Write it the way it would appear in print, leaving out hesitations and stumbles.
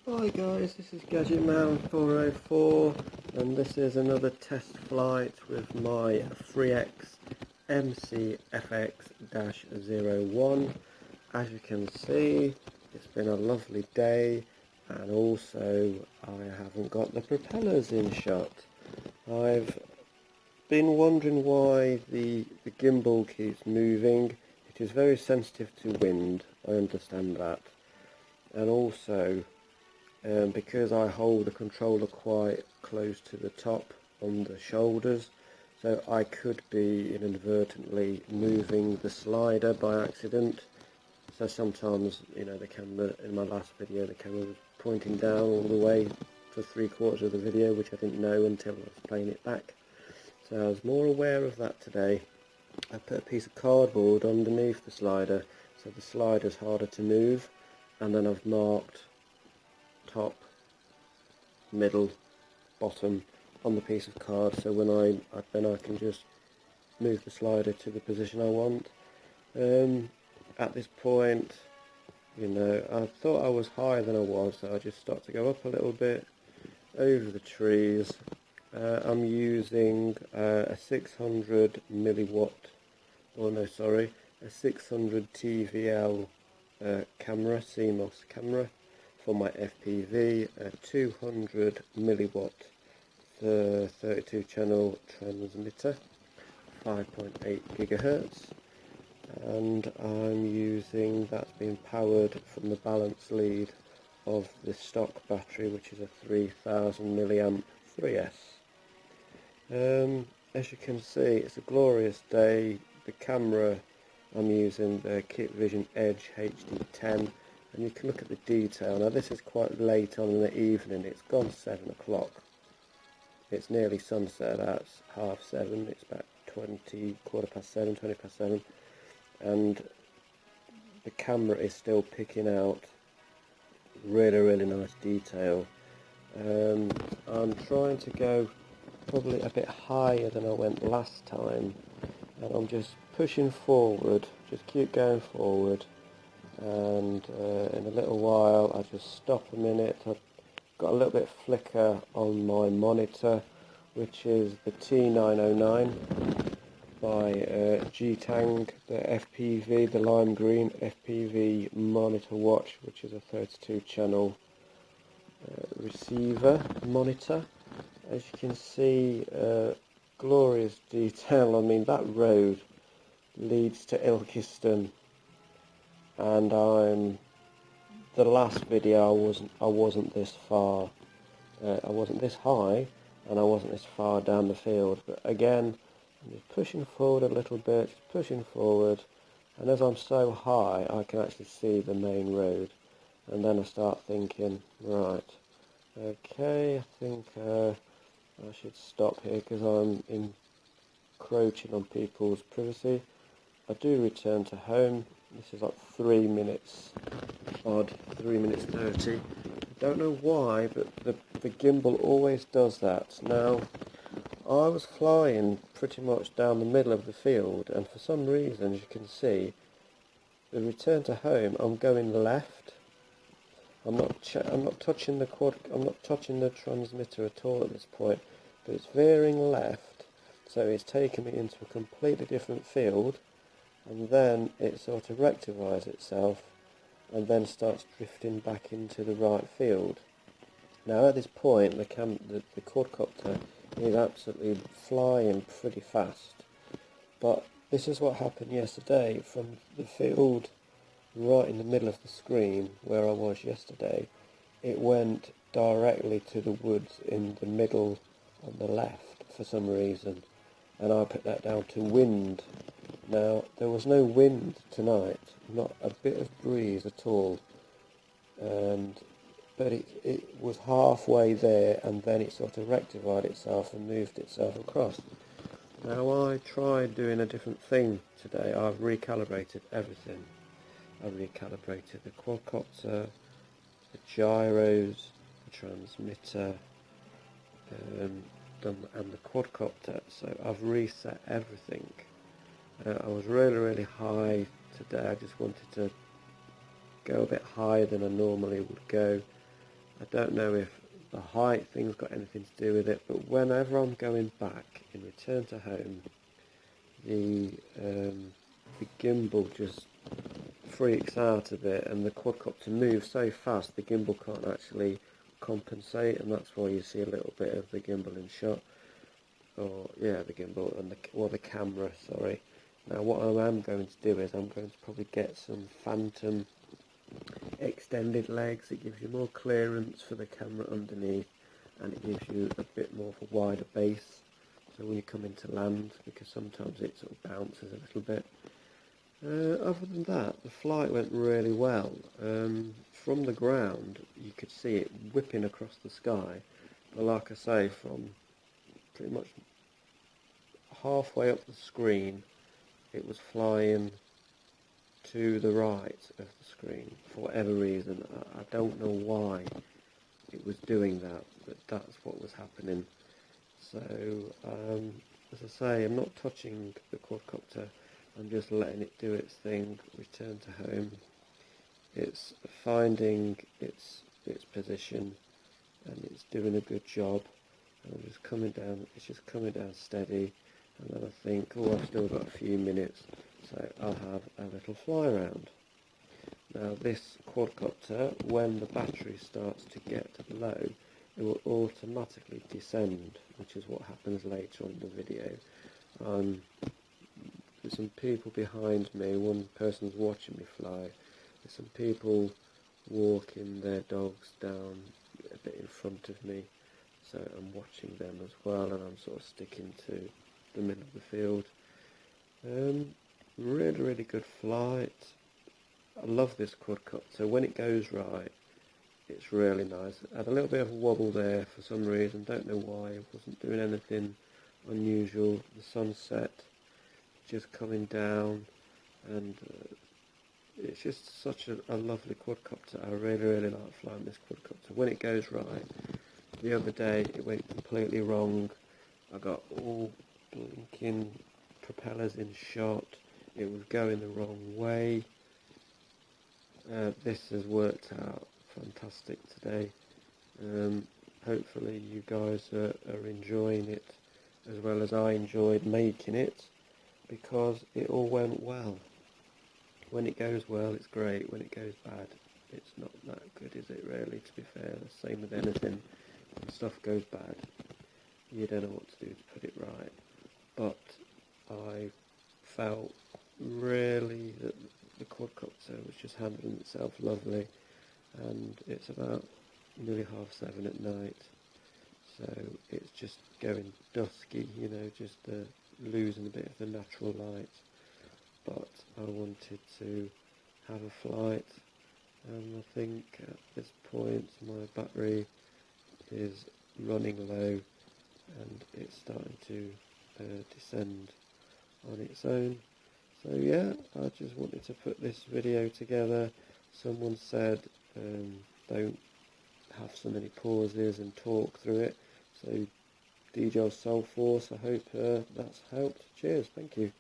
Hi guys, this is Gadget Man 404 and this is another test flight with my FreeX mcfx-01. As you can see, it's been a lovely day, and also I haven't got the propellers in shot. I've been wondering why the gimbal keeps moving. It is very sensitive to wind, I understand that, and also because I hold the controller quite close to the top on the shoulders, so I could be inadvertently moving the slider by accident. So sometimes, the camera, in my last video, the camera was pointing down all the way for 3/4 of the video, which I didn't know until I was playing it back. So I was more aware of that today. I put a piece of cardboard underneath the slider, so the slider's harder to move, and then I've marked top, middle, bottom on the piece of card, so when I can just move the slider to the position I want. At this point, I thought I was higher than I was, so I just start to go up a little bit over the trees. I'm using a 600 milliwatt, a 600 TVL camera, CMOS camera for my FPV, a 200 milliwatt 32 channel transmitter, 5.8 gigahertz, and I'm using, that's being powered from the balance lead of the stock battery, which is a 3000 milliamp 3S. As you can see, it's a glorious day. The camera, I'm using the Kit Vision Edge HD10, and you can look at the detail. Now this is quite late on in the evening, it's gone 7 o'clock. It's nearly sunset, that's 7:30, it's about 20 past 7, and the camera is still picking out really nice detail. I'm trying to go probably a bit higher than I went last time, and I'm just pushing forward, just keep going forward, and in a little while I just stop a minute. I've got a little bit of flicker on my monitor, which is the T909 by G-Tang, the FPV, the lime green FPV monitor watch, which is a 32 channel receiver monitor. As you can see, glorious detail. I mean, that road leads to Ilkeston, and the last video I wasn't this far, I wasn't this high, and I wasn't this far down the field. But again, I'm just pushing forward a little bit, just pushing forward, and as I'm so high, I can actually see the main road. And then I start thinking, right, okay, I think I should stop here because I'm encroaching on people's privacy. I do return to home. This is like 3 minutes odd, 3 minutes 30. I don't know why, but the gimbal always does that. Now, I was flying pretty much down the middle of the field, and for some reason, as you can see, the return to home, I'm going left. I'm not touching the transmitter at all at this point, but it's veering left, so it's taking me into a completely different field, and then it sort of rectifies itself and then starts drifting back into the right field. Now at this point, the quadcopter is absolutely flying pretty fast, but this is what happened yesterday. From the field right in the middle of the screen where I was yesterday, it went directly to the woods in the middle on the left for some reason, and I put that down to wind. Now there was no wind tonight, not a bit of breeze at all, but it was halfway there, and then it sort of rectified itself and moved itself across. Now I tried doing a different thing today. I've recalibrated everything. I recalibrated the quadcopter, the gyros, the transmitter, and the quadcopter. So I've reset everything. I was really high today. I just wanted to go a bit higher than I normally would go. I don't know if the height thing's got anything to do with it, but whenever I'm going back in return to home, the gimbal just freaks out a bit, and the quadcopter moves so fast the gimbal can't actually compensate, and that's why you see a little bit of the gimbal in shot. Or yeah, the gimbal and the camera, sorry. Now what I am going to do is I'm going to probably get some phantom extended legs. It gives you more clearance for the camera underneath, and it gives you a bit more of a wider base, so when you come into land, because sometimes it sort of bounces a little bit. Other than that, the flight went really well. From the ground you could see it whipping across the sky, but like I say, from pretty much halfway up the screen it was flying to the right of the screen for whatever reason. I don't know why it was doing that, but that's what was happening. So as I say, I'm not touching the quadcopter, I'm just letting it do its thing, return to home. It's finding its position and it's doing a good job, and I'm just coming down, it's just coming down steady, and then I think, oh, I've still got a few minutes, so I'll have a little fly around. Now this quadcopter, when the battery starts to get low, it will automatically descend, which is what happens later on in the video. There's some people behind me, one person's watching me fly, there's some people walking their dogs down a bit in front of me, so I'm watching them as well, and I'm sort of sticking to the middle of the field. Really good flight. I love this quadcopter. When it goes right, it's really nice. I had a little bit of a wobble there for some reason, don't know why. It wasn't doing anything unusual. The sunset just coming down, and it's just such a lovely quadcopter. I really like flying this quadcopter. When it goes right, the other day it went completely wrong. I got all blinking propellers in shot. It was going the wrong way. This has worked out fantastic today. Hopefully you guys are enjoying it as well as I enjoyed making it, because it all went well. When it goes well, it's great. When it goes bad, it's not that good, is it really, to be fair? The same with anything. When stuff goes bad, you don't know what to do to put it right. But I felt really that the quadcopter was just handling itself lovely, and it's about nearly 7:30 at night, so it's just going dusky, you know, just losing a bit of the natural light. But I wanted to have a flight, and I think at this point my battery is running low and it's starting to descend on its own. So yeah, I just wanted to put this video together. Someone said don't have so many pauses and talk through it, so DJ Soul Force, I hope that's helped. Cheers, thank you.